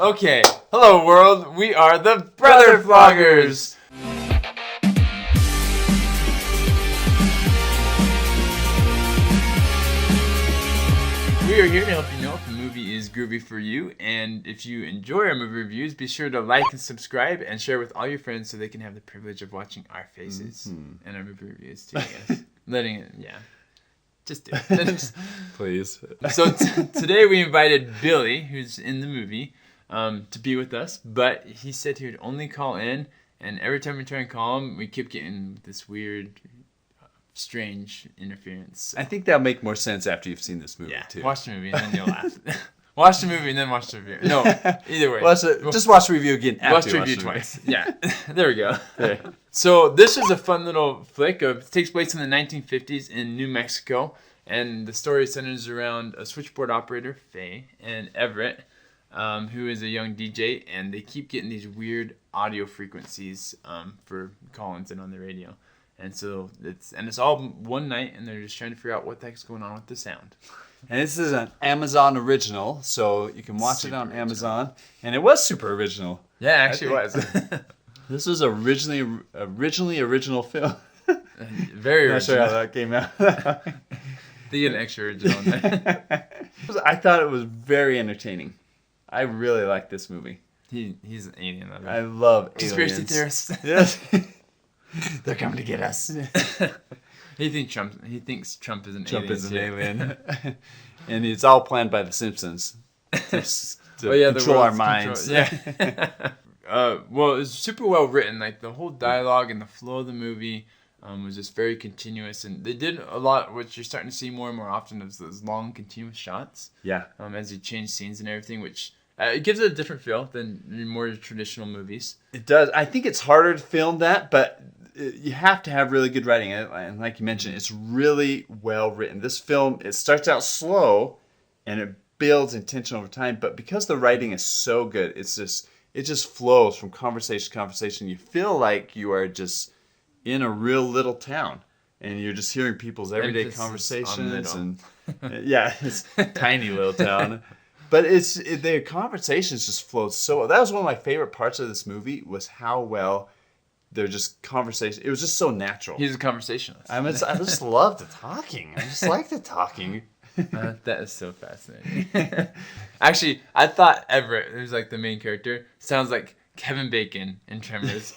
Okay, hello world, we are the Brother Floggers! We are here to help you know if a movie is groovy for you, and if you enjoy our movie reviews, be sure to like and subscribe and share with all your friends so they can have the privilege of watching our faces and our movie reviews too, I guess. Just do it. Please. So today we invited Billy, who's in the movie, to be with us, but he said he would only call in, and every time we try and call him, we keep getting this weird, strange interference. I think that'll make more sense after you've seen this movie, too. Watch the movie and then you'll laugh. Watch the movie and then watch the review. No, either way. Just watch the review again after watch the review twice. Yeah, there we go. Okay. So this is a fun little flick. It takes place in the 1950s in New Mexico, and the story centers around a switchboard operator, Faye, and Everett, who is a young DJ, and they keep getting these weird audio frequencies for call-ins and on the radio. And so it's all one night, and they're just trying to figure out what the heck's going on with the sound. And this is an Amazon original, so you can watch it on Amazon. And it was super original. Yeah, actually it was. This was originally original film. Very original. Not sure how that came out. They get an extra original in there. I thought it was very entertaining. I really like this movie. He's an alien. I love conspiracy aliens. theorists. Yes. They're coming to get us. He thinks Trump is an alien. And it's all planned by the Simpsons to control our minds. Yeah. Well, it was super well written. Like the whole dialogue and the flow of the movie was just very continuous, and they did a lot, which you're starting to see more and more often, is those long continuous shots. Yeah. As you change scenes and everything, which it gives it a different feel than more traditional movies. It does. I think it's harder to film that, but you have to have really good writing. And like you mentioned, it's really well written. This film, it starts out slow, and it builds in tension over time. But because the writing is so good, it just flows from conversation to conversation. You feel like you are just in a real little town, and you're just hearing people's everyday conversations. And yeah, it's a tiny little town. But their conversations just flow so well. That was one of my favorite parts of this movie, was how well they're just conversation. It was just so natural. He's a conversationalist. I just love the talking. I just like the talking. That is so fascinating. Actually, I thought Everett, who's like the main character, sounds like Kevin Bacon in Tremors.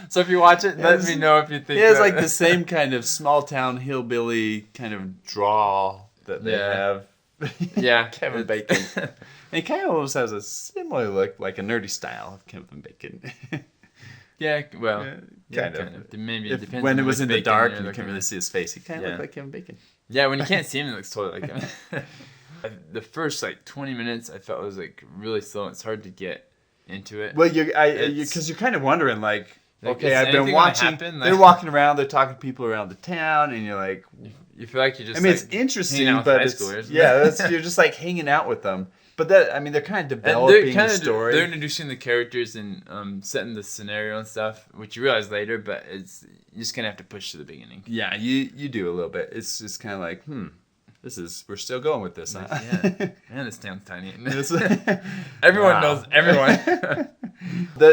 So if you watch it, let me know if you think. He has like the same kind of small town hillbilly kind of drawl that they have. Yeah, Kevin Bacon. And he kind of almost has a similar look, like a nerdy style of Kevin Bacon. Yeah, well, kind of. Maybe it depends. When it was in the dark and you can't really see his face, he kind of looked like Kevin Bacon. Yeah, when you can't see him, it looks totally like him. The first 20 minutes, I felt was really slow. It's hard to get into it. Well, because you're kind of wondering, okay, I've been watching. They're walking around, they're talking to people around the town, and you're like, you feel like you're just. I mean, it's interesting, but you're just like hanging out with them. But they're kind of developing the story. They're introducing the characters and setting the scenario and stuff, which you realize later. But you're just gonna have to push to the beginning. Yeah, you do a little bit. It's just kind of like, we're still going with this, huh? Yeah, man, this town's tiny. Everyone knows everyone.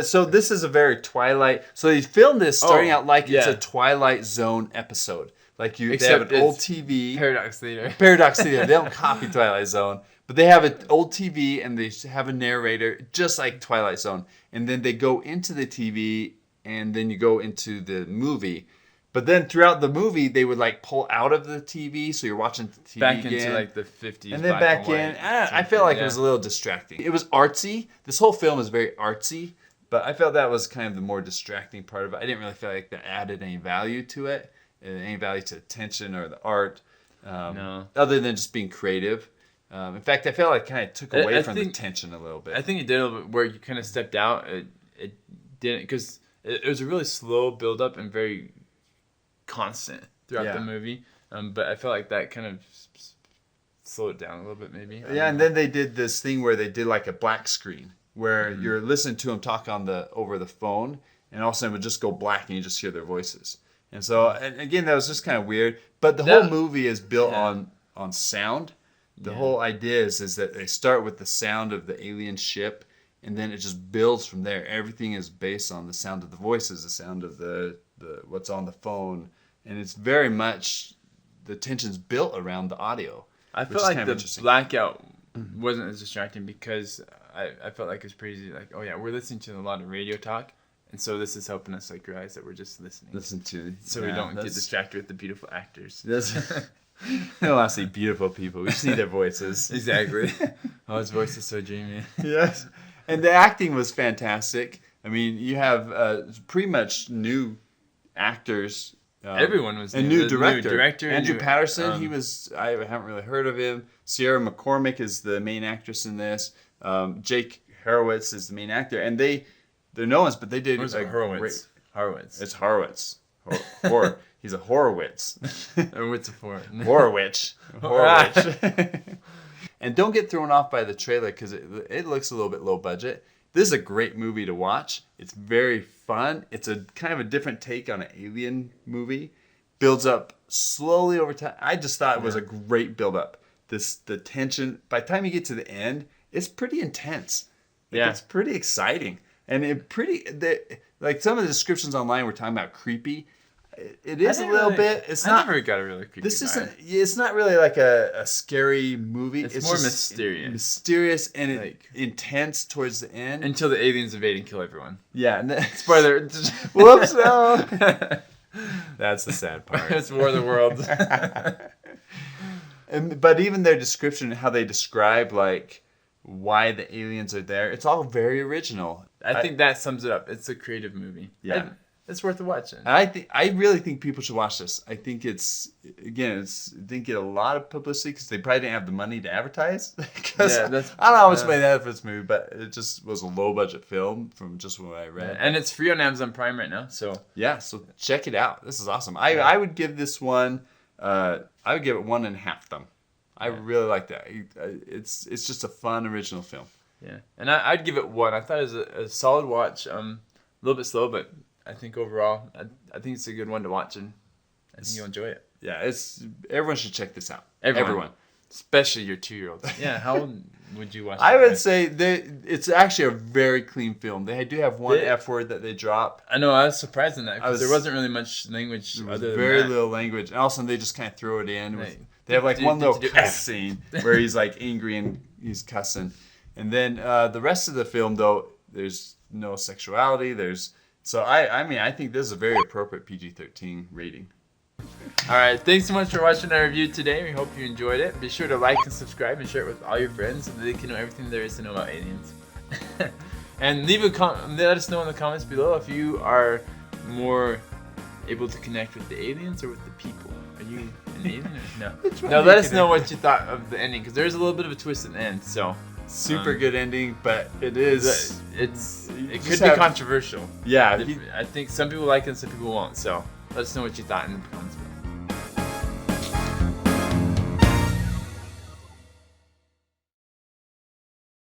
So this is a very Twilight. So they filmed this starting out like it's a Twilight Zone episode. They have an old TV. Paradox Theater. They don't copy Twilight Zone. But they have an old TV, and they have a narrator, just like Twilight Zone. And then they go into the TV, and then you go into the movie. But then throughout the movie, they would pull out of the TV, so you're watching the TV back again. Into the 50s. And then back in. I felt like it was a little distracting. It was artsy. This whole film is very artsy, but I felt that was kind of the more distracting part of it. I didn't really feel like that added any value to it, any value to the tension or the art, no. Other than just being creative. In fact, I felt like it kind of took away from the tension a little bit. I think it did a little bit where you kind of stepped out. It didn't, because it was a really slow build up and very constant throughout the movie. But I felt like that kind of slowed it down a little bit, maybe. Yeah, and then they did this thing where they did a black screen where you're listening to them talk over the phone, and all of a sudden it would just go black and you just hear their voices. And so, and again, that was just kind of weird. But the whole movie is built on sound. The whole idea is that they start with the sound of the alien ship, and then it just builds from there. Everything is based on the sound of the voices, the sound of the what's on the phone, and it's very much the tension's built around the audio. I felt like the blackout wasn't as distracting because I felt like it's pretty like, oh yeah, we're listening to a lot of radio talk, and so this is helping us like realize that we're just listening. Listen to so we don't get distracted with the beautiful actors. We don't want to see beautiful people. We just need their voices. Exactly. Oh, his voice is so dreamy. Yes. And the acting was fantastic. I mean, you have pretty much new actors. Everyone was new. A new director. Andrew new, Patterson, I haven't really heard of him. Sierra McCormick is the main actress in this. Jake Horowitz is the main actor. And they're no ones, but they did Horowitz. Horowitz. It's Horowitz. He's a Horowitz. What's it for? Horowitz. And don't get thrown off by the trailer because it looks a little bit low budget. This is a great movie to watch. It's very fun. It's a kind of a different take on an alien movie. Builds up slowly over time. I just thought it was a great build up. The tension. By the time you get to the end, it's pretty intense. It's pretty exciting. And like some of the descriptions online were talking about creepy. It is a little bit. It's not. I never got a really creepy. This isn't. It's not really like a scary movie. It's more mysterious. Mysterious and intense towards the end. Until the aliens invade and kill everyone. Yeah. Spoiler. Whoops! No. That's the sad part. It's War of the Worlds. But even their description, how they describe like why the aliens are there, it's all very original. I think that sums it up. It's a creative movie. Yeah. It's worth watching. I really think people should watch this. I think it didn't get a lot of publicity because they probably didn't have the money to advertise. I don't know how much money they had for this movie, but it just was a low budget film from just what I read. And it's free on Amazon Prime right now, so so check it out. This is awesome. I would give this one. I would give it 1.5 thumb. I really like that. It's just a fun original film. Yeah, and I'd give it 1. I thought it was a solid watch. A little bit slow, but I think overall, I think it's a good one to watch, and I think you'll enjoy it. Yeah, everyone should check this out. Everyone. Especially your 2-year-olds. Yeah, how old would you watch it? I would say it's actually a very clean film. They do have one F word that they drop. I know, I was surprised in that because there wasn't really much language. There was very little language. And all of a sudden, they just kind of throw it in. They have like one little cuss scene where he's like angry and he's cussing. And then the rest of the film, though, there's no sexuality. So I think this is a very appropriate PG-13 rating. All right, thanks so much for watching our review today. We hope you enjoyed it. Be sure to like and subscribe and share it with all your friends so that they can know everything there is to know about aliens. And let us know in the comments below if you are more able to connect with the aliens or with the people. Are you an alien or no? No, let us know what you thought of the ending because there's a little bit of a twist at the end. So super good ending, but it is. It could be controversial. Yeah, I think some people like it and some people won't. So let us know what you thought in the comments.